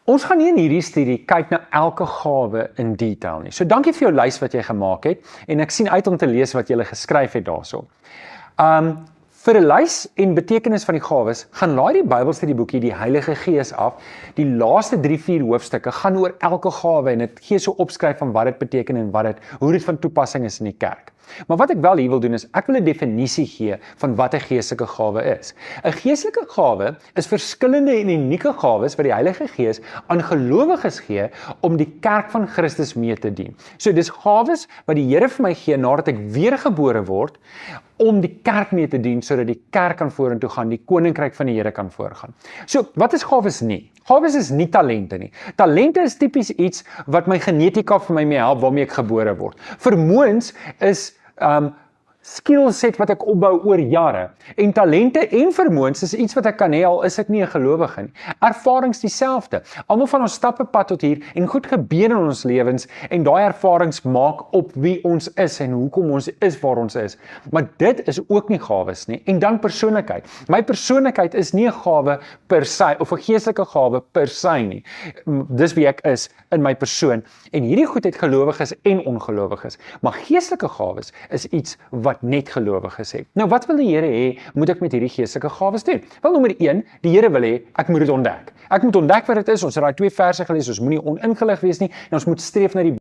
Ons gaan nie in hierdie studie kyk na elke gawe in detail nie. So dankie vir jou lys wat jy gemaak het en ek sien uit om te lees wat jy geskryf het daarso. Vir 'n lys en betekenis van die gawes, gaan laai die Bybelstudieboekie die Heilige Gees af. Die laaste 3-4 hoofstukke gaan oor elke gawe en dit gee so opskryf van wat dit beteken en hoe dit van toepassing is in die kerk. Maar wat ek wel hier wil doen is, ek wil 'n definisie gee van wat 'n geestelike gawe is. 'n Geestelike gawe is verskillende en unieke gawes wat die Heilige Gees aan gelowiges gee om die kerk van Christus mee te dien. So dis gawes wat die Here vir my gee nadat ek weergebore word, om die kerk mee te dien, sodat die kerk kan vorentoe gaan, die koninkryk van die Here kan voorgaan. So, wat is gawes nie? Gawes is nie talente nie. Talente is tipies iets wat my genetika vir my mee help waarmee ek gebore word. Vermoëns is skillset wat ek opbou oor jare. En talente en vermoëns is iets wat ek kan hê al is ek nie 'n gelowige nie. Ervarings dieselfde. Almal van ons stap 'n pad tot hier en goed gebeur in ons lewens en daai ervarings maak op wie ons is en hoekom ons is waar ons is. Maar dit is ook nie gawes nie. En dan persoonlikheid. My persoonlikheid is nie 'n gawe per se of 'n geestelike gawe per se nie. Dis wie ek is in my persoon. En hierdie goed het gelowiges en ongelowiges. Maar geestelike gawes is iets wat net gelowiges het. Nou wat wil die Here hê moet ek met hierdie geestelike gawes doen? Wel, nommer 1, die Here wil hê ek moet dit ontdek. Ek moet ontdek wat dit is. Ons het daai 2 verse gelees. Ons moenie oningelig wees nie en ons moet streef na die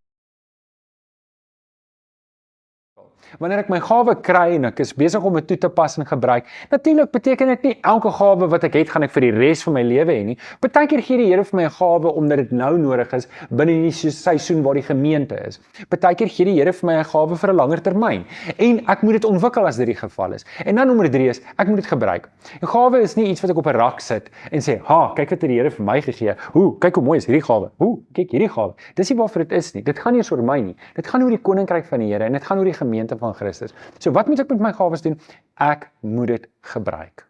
Wanneer ek my gawe kry en ek is besig om dit toe te pas en gebruik, natuurlik beteken dit nie elke gawe wat ek het, gaan ek vir die res van my lewe hê nie. Partykeer gee die Here vir my 'n gawe omdat dit nou nodig is binne die seisoen waar die gemeente is. Partykeer gee die Here vir my 'n gawe vir 'n langer termyn en ek moet dit ontwikkel as dit die geval is. En dan nommer 3 is, ek moet dit gebruik. 'n Gawe is nie iets wat ek op 'n rak sit en sê, "Ha, kyk wat het die Here vir my gegee. Kyk hoe mooi is hierdie gawe. Kyk hierdie gawe." Dis nie waarvoor dit is nie. Dit gaan nie eens oor my nie. Dit gaan oor die koninkryk van die Here en dit gaan oor die gemeente van Christus. So wat moet ek met my gawes doen? Ek moet dit gebruik.